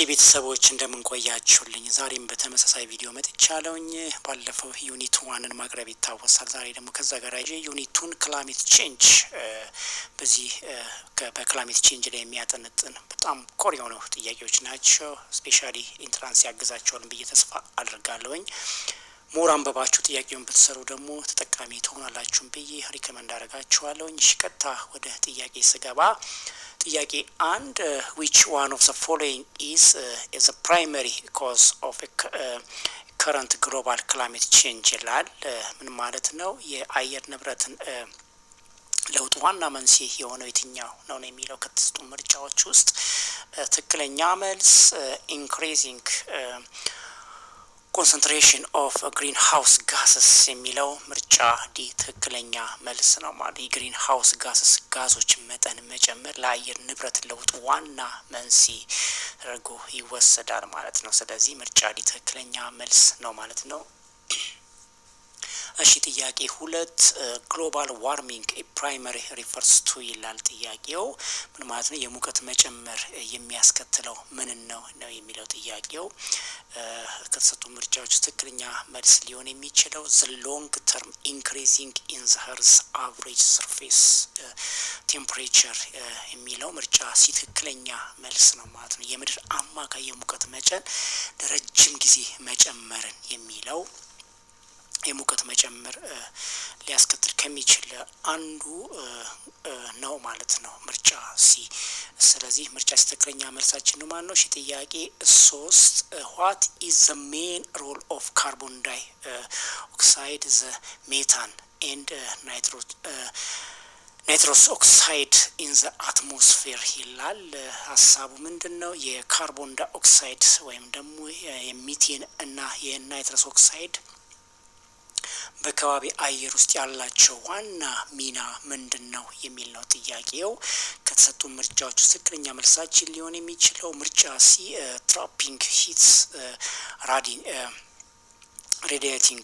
ቤተሰቦች እንደምን ቆያችሁልኝ? ዛሬም በተመሳሳይ ቪዲዮ መጥቻለሁኝ። ባለፈው ዩኒት 1ን ማቅረብ ይታወሳል። ዛሬ ደግሞ ከዛ ጋር ዩኒት 2 ክላይሜት ቼንጅ በዚህ በክላይሜት ቼንጅ ላይ የሚያጠነጥን በጣም ኮር የሆኑ ጥያቄዎች ናቸው። ስፔሻሊ ኢንትራንስ ያግዛቸዋል ብዬ ተስፋ አድርጋለሁኝ። ሞር አንበባችሁ ጥያቄውን ብትሰሩ ደግሞ ተጠቃሚ ትሆናላችሁ ብዬ ሪከመንድ አደርጋችኋለሁኝ። ቀጥታ ወደ ጥያቄ ስገባ ጥያቄ አንድ which one of the following is a primary cause of a current global climate change ይላል። ምን ማለት ነው? የአየር ንብረትን ለውጥ ዋና መንስኤ የሆነው የትኛው ነው የሚለው ከተሰጡ ምርጫዎች ውስጥ ትክክለኛ መልስ increasing concentration of greenhouse gases የሚለው ምርጫ ዲ ትክክለኛ መልስ ነው ማለት የግሪንሃውስ ጋስስ ጋዞች መጠን መጨመር ለአየር ንብረት ለውጥ ዋና መንስኤ ተደርጎ ይወሰዳል ማለት ነው። ስለዚህ ምርጫ ዲ ትክክለኛ መልስ ነው ማለት ነው። እሺ ጥያቄ 2 ግሎባል ዋርሚንግ ፕራይመሪ ሪፈርስ ቱ ይላል። ጥያቄው ምን ማለት ነው? የሙቀት መጨመር የሚያስከትለው ምን ነው የሚለው ጥያቄው ከተሰጡ ምርጫዎች ትክክለኛ መልስ ሊሆን የሚችለው the long term increasing in the earth's average surface temperature የሚለው ምርጫ ትክክለኛ መልስ ነው ማለት ነው። የምድር አማካይ የሙቀት መጠን ለረጅም ጊዜ መጨመርን የሚለው የሙቀት መጨመር ሊያስከትል ከሚችል አንዱ ነው ማለት ነው ምርጫ ሲ። ስለዚህ ምርጫ ትክክለኛ መልሳችን ነው ማለት ነው። እሺ ጥያቄ 3 what is the main role of carbon dioxide, the methane and nitrous oxide in the atmosphere ይላል። ሀሳቡ ምንድነው? የካርቦን ዳይኦክሳይድ ወይም ደግሞ የሚቴን እና የናይትረስ ኦክሳይድ በከባቢ አየር ውስጥ ያላቸው ዋና ሚና ምንድነው የሚል ነው ጥያቄው። ከተሰጡ ምርጫዎች ውስጥ ትክክለኛ መልሳችን ሊሆን የሚችለው ምርጫ ሲ ትራፒንግ ሂትስ radiating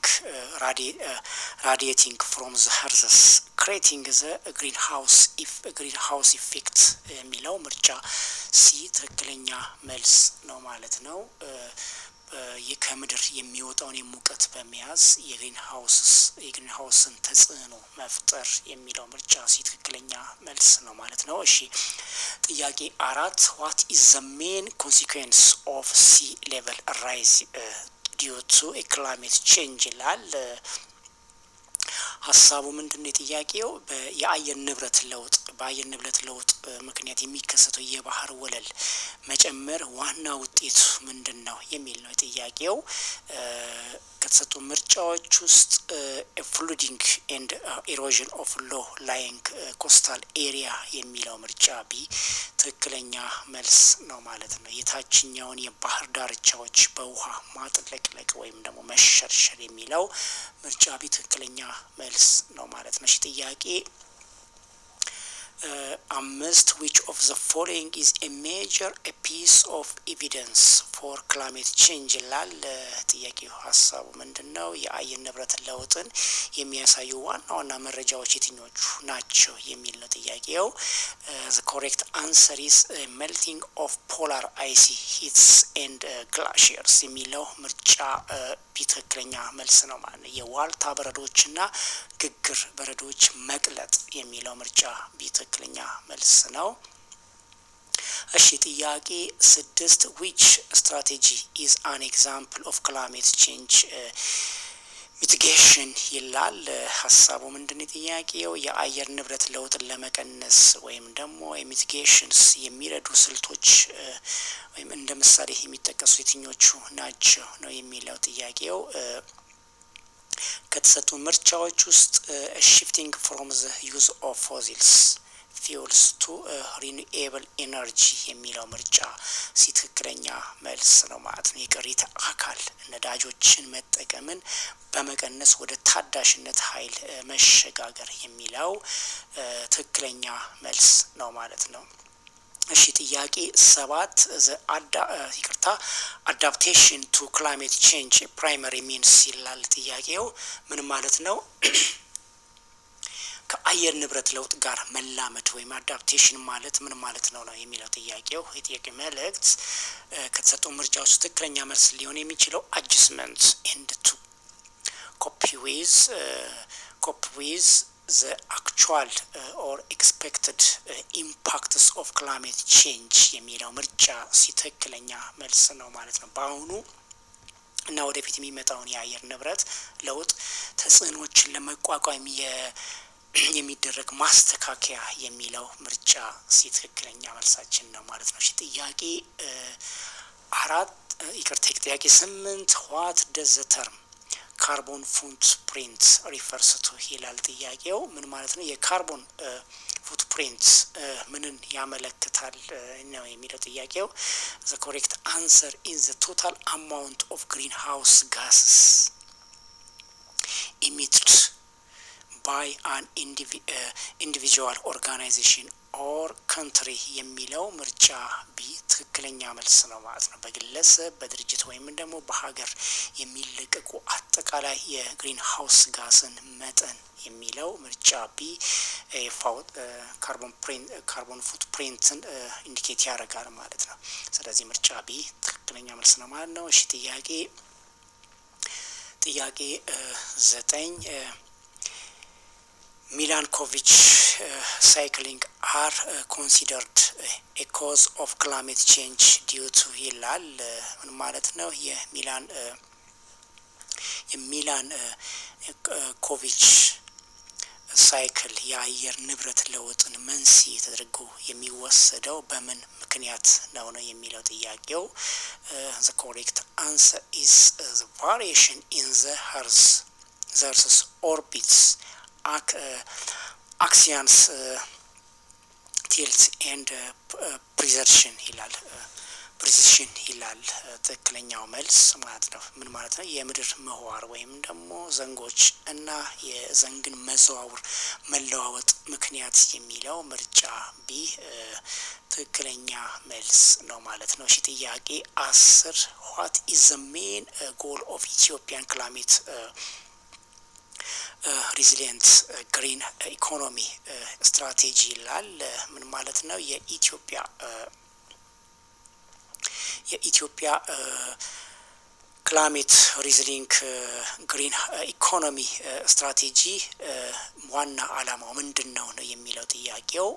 from the earth creating the greenhouse effect የሚለው ምርጫ ሲ ትክክለኛ መልስ ነው ማለት ነው። ከምድር የሚወጣውን የሙቀት በመያዝ የግሪንሃውስን ተጽዕኖ መፍጠር የሚለው ምርጫ ትክክለኛ መልስ ነው ማለት ነው። እሺ ጥያቄ 4 what is the main consequence of sea level rise due to a climate change ይላል። ሀሳቡ ምንድነው? የጥያቄው የአየር ንብረት ለውጥ በአየር ንብረት ለውጥ ምክንያት የሚከሰተው የባህር ወለል መጨመር ዋና ውጤቱ ምንድነው የሚል ነው ጥያቄው። ከተሰጡ ምርጫዎች ውስጥ flooding and erosion of low lying coastal area የሚለው ምርጫ ቢ ትክክለኛ መልስ ነው ማለት ነው። የታችኛውን የባህር ዳርቻዎች በውሃ ማጥለቅለቅ ወይም ደግሞ መሸርሸር የሚለው ምርጫ ቢ ትክክለኛ መልስ ነው ማለት ነው። እሺ ጥያቄ 5 which of the following is a major piece of evidence for climate change ይላል። ጥያቄው ሀሳቡ ምንድነው? የአየር ንብረት ለውጥን የሚያሳዩ ዋና ዋና መረጃዎች የትኞቹ ናቸው የሚል ነው ጥያቄው። the correct answer is melting of polar ice sheets and glaciers የሚለው ምርጫ ትክክለኛ መልስ ነው ማለት ነው። የዋልታ በረዶችና ግግር በረዶች መቅለጥ የሚለው ምርጫ ትክክለኛ መልስ ነው። እሺ ጥያቄ 6 which strategy is an example of climate change mitigation ይላል። ሀሳቡ ምንድነው? ጥያቄው የአየር ንብረት ለውጥን ለመቀነስ ወይም ደግሞ የሚቲጌሽንስ የሚረዱ ስልቶች ወይም እንደ ምሳሌ የሚጠቀሱ የትኞቹ ናቸው ነው የሚለው ጥያቄው። ከተሰጡ ምርጫዎች ውስጥ shifting from the use of fossil fuels to renewable energy የሚለው ምርጫ ትክክለኛ መልስ ነው ማለት ነው። የቅሪተ አካል ነዳጆችን መጠቀምን በመቀነስ ወደ ታዳሽነት ኃይል መሸጋገር የሚለው ትክክለኛ መልስ ነው ማለት ነው። እሺ ጥያቄ 7 adaptation to climate change primary means ይላል። ጥያቄው ምን ማለት ነው? ከአየር ንብረት ለውጥ ጋር መላመድ ወይም አዳፕቴሽን ማለት ምን ማለት ነው የሚለው ጥያቄው። የጥያቄ መልእክት ከተሰጡ ምርጫዎች ትክክለኛ መልስ ሊሆን የሚችለው አጅስመንት ኤንድ ቱ ኮፒ ዊዝ the actual or expected impacts of climate change የሚለው ምርጫ ትክክለኛ መልስ ነው ማለት ነው። በአሁኑ እና ወደፊት የሚመጣውን የአየር ንብረት ለውጥ ተጽዕኖችን ለመቋቋም የሚደረግ ማስተካከያ የሚለው ምርጫ ትክክለኛ መልሳችን ነው ማለት ነው። እሺ ጥያቄ 8 what does the term ካርቦን ፉትፕሪንት ሪፈርስ ቱ ይላል ጥያቄው። ምን ማለት ነው? የካርቦን ፉትፕሪንት ምንን ያመለክታል ነው የሚለው ጥያቄው። the correct answer is the total amount of greenhouse gases emitted by an individual organization or country የሚለው ምርጫ ቢ ትክክለኛ መልስ ነው ማለት ነው። በግለሰብ በድርጅት ወይም ደግሞ በሀገር የሚለቀቁ አጠቃላይ የግሪን ሃውስ ጋስን መጠን የሚለው ምርጫ ቢ ካርቦን ፉትፕሪንትን ኢንዲኬት ያደርጋል ማለት ነው። ስለዚህ ምርጫ ቢ ትክክለኛ መልስ ነው ማለት ነው። እሺ ጥያቄ 9 ሚላንኮቪች ሳይክሊንግ አር ኮንሲደርድ ኤ ኮዝ ኦፍ ክላይሜት ቼንጅ ዲዩ ቱ ይላል። ምን ማለት ነው? የሚላንኮቪች ሳይክል የአየር ንብረት ለውጥን መንስኤ ተደርጎ የሚወሰደው በምን ምክንያት ነው የሚለው ጥያቄው። the correct answer is the variation in the earth's orbits አክሲያንስ ቲልት ኤንድ ፕሪዘርሽን ይላል ትክክለኛው መልስ ማለት ነው። ምን ማለት ነው? የምድር ምህዋር ወይም ደግሞ ዘንጎች እና የዘንግን መለዋወጥ ምክንያት የሚለው ምርጫ ቢ ትክክለኛ መልስ ነው ማለት ነው። እሺ ጥያቄ 10 what is the main goal of Ethiopian climate ሪዚሊየንት ግሪን ኢኮኖሚ ስትራቴጂ ይላል። ምን ማለት ነው? የኢትዮጵያ ክላይሜት ሪዚሊንግ ግሪን ኢኮኖሚ ስትራቴጂ ዋና አላማው ምንድን ነው የሚለው ጥያቄው።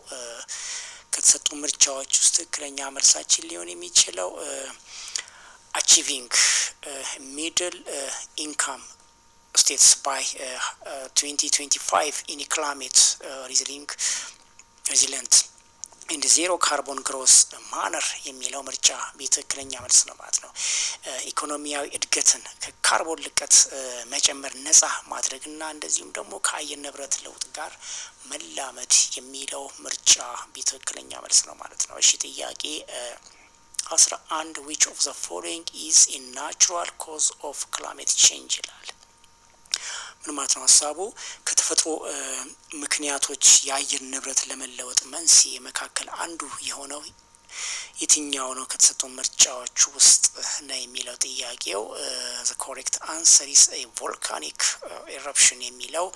ከተሰጡ ምርጫዎች ውስጥ ትክክለኛ መልሳችን ሊሆን የሚችለው አቺቪንግ ሚድል ኢንካም states by 2025 in a climate resilient and zero carbon growth manner የሚለው ምርጫ ትክክለኛ መልስ ነው ማለት ነው። ኢኮኖሚያዊ እድገትን ከካርቦን ልቀት መጨመር ነጻ ማድረግና እንደዚሁም ደግሞ ከአየር ንብረት ለውጥ ጋር መላመድ የሚለው ምርጫ ትክክለኛ መልስ ነው ማለት ነው። እሺ ጥያቄ 11 which of the following is a natural cause of climate change ይላል። ምን ማለት ነው ሀሳቡ? ከተፈጥሮ ምክንያቶች የአየር ንብረት ለመለወጥ መንስኤ መካከል አንዱ የሆነው የትኛው ነው ከተሰጡ ምርጫዎች ውስጥ ነው የሚለው ጥያቄው። the correct answer is a volcanic eruption የሚለው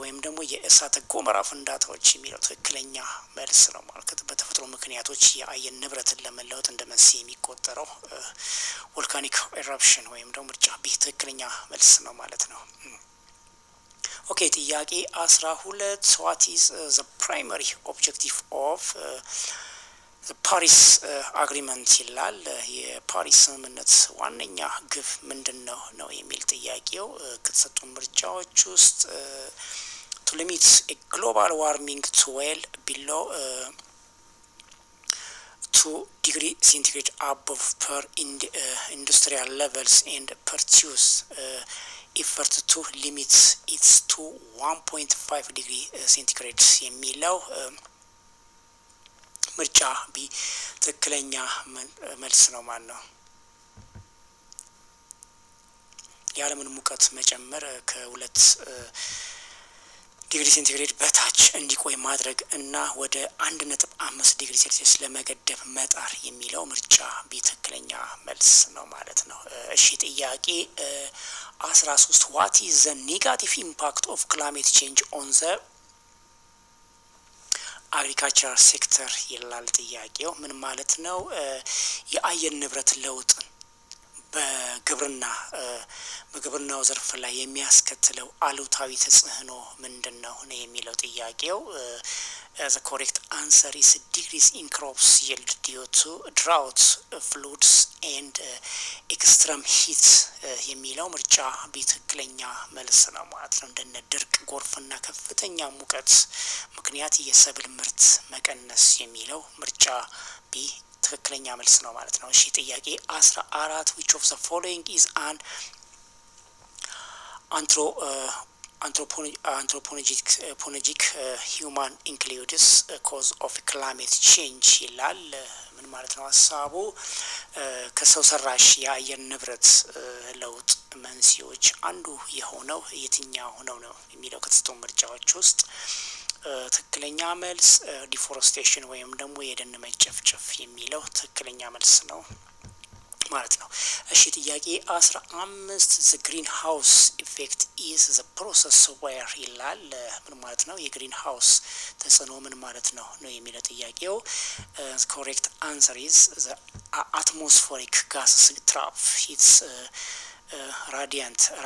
ወይም ደግሞ የእሳተ ገሞራ ፍንዳታዎች የሚለው ትክክለኛ መልስ ነው ማለት ነው። በተፈጥሮ ምክንያቶች የአየር ንብረትን ለመለወጥ እንደ መንስኤ የሚቆጠረው volcanic eruption ወይም ደግሞ ምርጫ ቢ ትክክለኛ መልስ ነው ማለት ነው። ኦኬ ጥያቄ 12 what is the primary objective of the Paris agreement ይላል። የፓሪስ ስምምነት ዋነኛ ግብ ምንድነው ነው የሚል ጥያቄው። ከተሰጡ ምርጫዎች ውስጥ to limit a global warming to well below 2 degree centigrade above per industrial levels and pursue effort to limit it to 1.5 degree centigrade የሚለው ምርጫ ቢ ትክክለኛ መልስ ነው ማለት ነው። የዓለምን ሙቀት መጨመር ከ2 ዲግሪ ሴንቲግሬድ በታች እንዲቆይ ማድረግ እና ወደ 1.5 ዲግሪ ሴልሲየስ ለመገደብ መጣር የሚለው ምርጫ ቢ ትክክለኛ መልስ ነው ማለት ነው። እሺ ጥያቄ 13 what is the negative impact of climate change on the አግሪካልቸራል ሴክተር ይላል ጥያቄው። ምን ማለት ነው? የአየር ንብረት ለውጥን በግብርናው ዘርፍ ላይ የሚያስከትለው አሉታዊ ተጽዕኖ ምንድነው ነው የሚለው ጥያቄው። the correct answer is decrease in crops yield due to drought, floods and extreme heat የሚለው ምርጫ ትክክለኛ መልስ ነው ማለት ነው። እንደነ ድርቅ፣ ጎርፍና ከፍተኛ ሙቀት ምክንያት የሰብል ምርት መቀነስ የሚለው ምርጫ ቢ ትክክለኛ መልስ ነው ማለት ነው። እሺ ጥያቄ 14 which of the following is an anthropogenic human includes cause of climate change ይላል። ምን ማለት ነው ሀሳቡ? ከሰው ሰራሽ የአየር ንብረት ለውጥ መንስኤዎች አንዱ የሆነው የትኛው ነው የሚለው ከተሰጡ ምርጫዎች ውስጥ ትክክለኛ መልስ ዲፎረስቴሽን ወይም ደግሞ የደን መጨፍጨፍ የሚለው ትክክለኛ መልስ ነው ማለት ነው። እሺ ጥያቄ 15 the greenhouse effect is the process where ይላል። ምን ማለት ነው? የግሪን ሃውስ ተጽዕኖ ምን ማለት ነው የሚለው ጥያቄው። correct answer is the atmospheric gases trap heats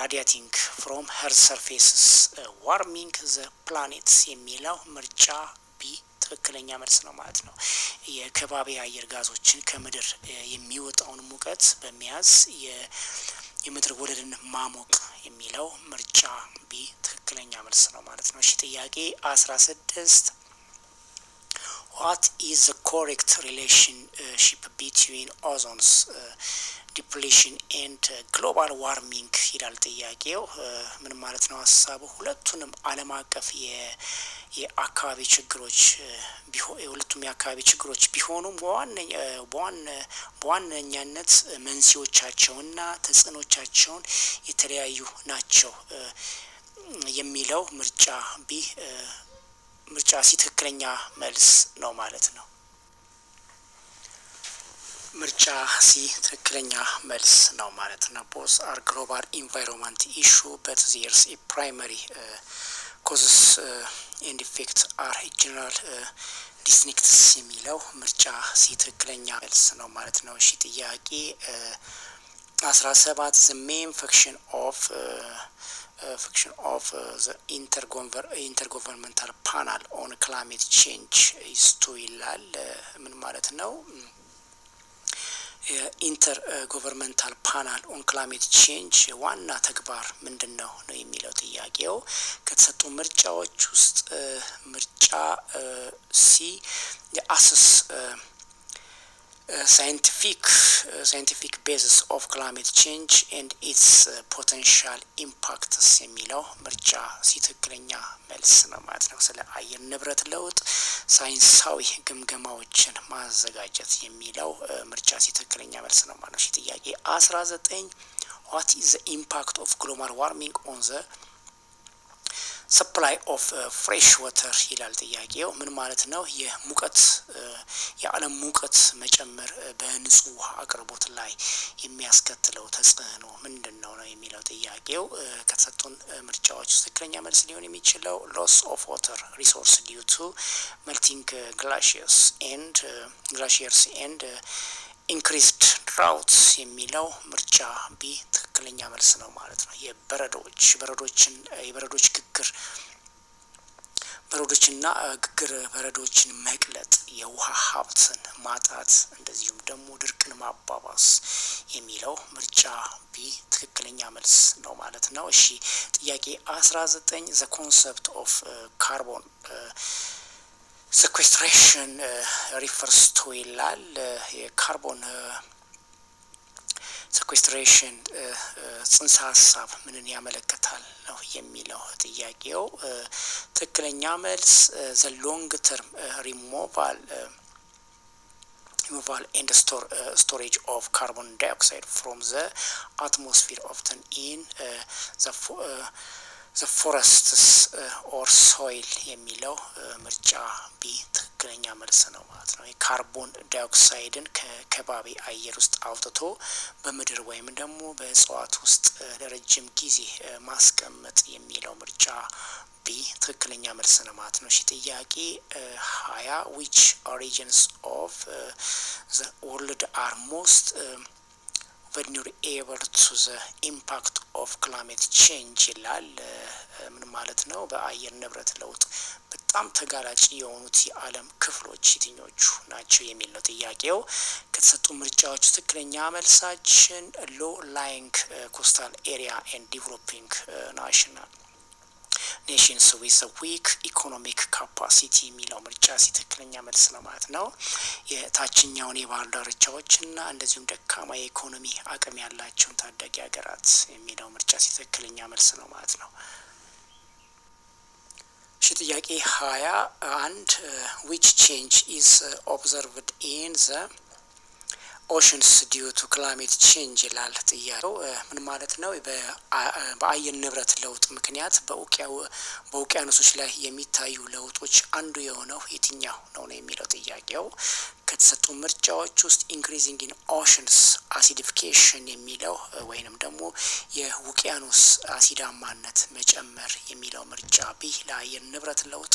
radiating from earth surfaces warming the planet የሚለው ምርጫ ቢ ትክክለኛ መልስ ነው ማለት ነው። የከባቢ አየር ጋዞችን ከምድር የሚወጣውን ሙቀት በመያዝ የምድር ወለልን ማሞቅ የሚለው ምርጫ ቢ ትክክለኛ መልስ ነው ማለት ነው። እሺ ጥያቄ 16 what is the correct relationship between ozone's depletion and global warming ይላል ጥያቄው። ምን ማለት ነው ሀሳቡ? ሁለቱንም ዓለም አቀፍ የአካባቢ ችግሮች የሁለቱም የአካባቢ ችግሮች ቢሆኑም በዋነኛነት መንስኤዎቻቸውና ተጽዕኖቻቸውን የተለያዩ ናቸው የሚለው ምርጫ ቢ ምርጫ ሲ ትክክለኛ መልስ ነው ማለት ነው። ምርጫ ሲ ትክክለኛ መልስ ነው ማለት ነው። both are global environment issue but there's a primary causes and effect are general distincts የሚለው ምርጫ ሲ ትክክለኛ መልስ ነው ማለት ነው። እሺ ጥያቄ 17 the main function of the intergovernmental panel on climate change is to ይላል። ምን ማለት ነው? ኢንተርጎቨርንመንታል ፓናል ኦን ክላይሜት ቼንጅ ዋና ተግባር ምንድነው ነው የሚለው ጥያቄው። ከተሰጡ ምርጫዎች ውስጥ ምርጫ ሲ የአሰስ scientific basis of climate change and its potential impacts የሚለው ምርጫ ሲ ትክክለኛ መልስ ነው ማለት ነው። ስለ አየር ንብረት ለውጥ ሳይንሳዊ ግምገማዎችን ማዘጋጀት የሚለው ምርጫ ሲ ትክክለኛ መልስ ነው ማለት ነው። ጥያቄ 19 what is the impact of global warming on the supply of fresh water ይላል ጥያቄው። ምን ማለት ነው? የሙቀት የዓለም ሙቀት መጨመር በንጹህ ውሃ አቅርቦት ላይ የሚያስከትለው ተጽዕኖ ምንድነው ነው የሚለው ጥያቄው። ከተሰጡን ምርጫዎች ውስጥ ትክክለኛ መልስ ሊሆን የሚችለው loss of water resource due to melting glaciers and increased droughts የሚለው ምርጫ ቢ ትክክለኛ መልስ ነው ማለት ነው። በረዶችን መቅለጥ፣ የውሃ ሀብትን ማጣት እንደዚሁም ደግሞ ድርቅን ማባባስ የሚለው ምርጫ ቢ ትክክለኛ መልስ ነው ማለት ነው። እሺ ጥያቄ 19 the concept of carbon sequestration refers to ይላል። የካርቦን sequestration ጽንሰ ሀሳብ ምንን ያመለክታል ነው የሚለው ጥያቄው። ትክክለኛ መልስ the long term removal and storage of carbon dioxide from the atmosphere often in the forests or soil የሚለው ምርጫ ቢ ትክክለኛ መልስ ነው ማለት ነው። የካርቦን ዳይኦክሳይድን ከከባቢ አየር ውስጥ አውጥቶ በምድር ወይም ደግሞ በእጽዋት ውስጥ ለረጅም ጊዜ ማስቀመጥ የሚለው ምርጫ ቢ ትክክለኛ መልስ ነው ማለት ነው። እሺ ጥያቄ 20 which origins of the world are most vulnerable to the impact of climate change ይላል። ምን ማለት ነው? በአየር ንብረት ለውጥ በጣም ተጋላጭ የሆኑት የዓለም ክፍሎች የትኞቹ ናቸው የሚል ነው ጥያቄው። ከተሰጡ ምርጫዎች ትክክለኛ መልሳችን ሎ ላይንግ ኮስታል ኤሪያ ኤንድ ዲቨሎፒንግ ናሽናል ኔሽንስ ዊዝ ዊክ ኢኮኖሚክ ካፓሲቲ የሚለው ምርጫ ትክክለኛ መልስ ነው ማለት ነው። የታችኛውን የባህር ዳርቻዎችና እንደዚሁም ደካማ የኢኮኖሚ አቅም ያላቸውን ታዳጊ ሀገራት የሚለው ምርጫ ትክክለኛ መልስ ነው ማለት ነው። እሺ ጥያቄ 21 which change is observed in the oceans due to climate change ይላል ጥያቄው። ምን ማለት ነው? በአየር ንብረት ለውጥ ምክንያት በውቅያኖሶች ላይ የሚታዩ ለውጦች አንዱ የሆነው የትኛው ነው የሚለው ጥያቄው። ከተሰጡ ምርጫዎች ውስጥ ኢንክሪዚንግ ኢን ኦሽንስ አሲዲፊኬሽን የሚለው ወይንም ደግሞ የውቅያኖስ አሲዳማነት መጨመር የሚለው ምርጫ ቢ ለአየር ንብረት ለውጥ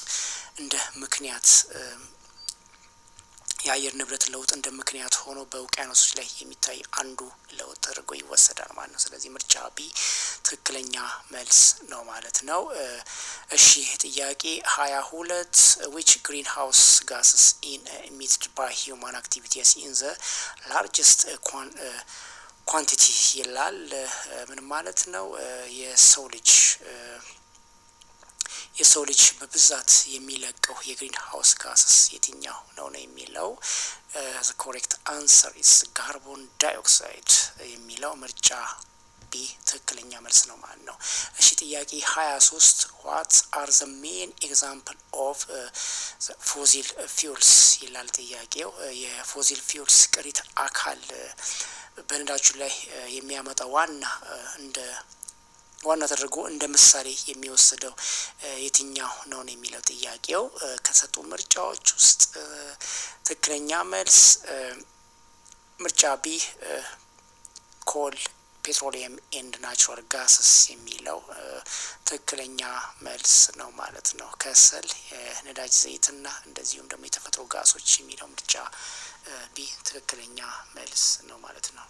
እንደ ምክንያት የአየር ንብረት ለውጥ እንደ ምክንያት ሆኖ በውቅያኖሶች ላይ የሚታይ አንዱ ለውጥ ተደርጎ ይወሰዳል ማለት ነው። ስለዚህ ምርጫ ቢ ትክክለኛ መልስ ነው ማለት ነው። እሺ ጥያቄ 22 which greenhouse gases emitted by human activities in the largest quantity ይላል። ምን ማለት ነው? የሰው ልጅ በብዛት የሚለቀው የግሪን ሃውስ ጋስስ የትኛው ነው የሚለው ኮሬክት አንሰር ኢስ ካርቦን ዳይኦክሳይድ የሚለው ምርጫ ቢ ትክክለኛ መልስ ነው ማለት ነው። እሺ ጥያቄ 23 what are the main example of fossil fuels ይላል ጥያቄው። የፎሲል ፊውልስ ቅሪተ አካል በነዳጁ ላይ የሚያመጣ ዋና ተደርጎ እንደ ምሳሌ የሚወሰደው የትኛው ነው የሚለው ጥያቄው። ከሰጡ ምርጫዎች ውስጥ ትክክለኛ መልስ ምርጫ ቢ ኮል ፔትሮሊየም ኤንድ ናቹራል ጋስስ የሚለው ትክክለኛ መልስ ነው ማለት ነው። ከሰል፣ ነዳጅ ዘይትና እንደዚሁም ደግሞ የተፈጥሮ ጋሶች የሚለው ምርጫ ቢ ትክክለኛ መልስ ነው ማለት ነው።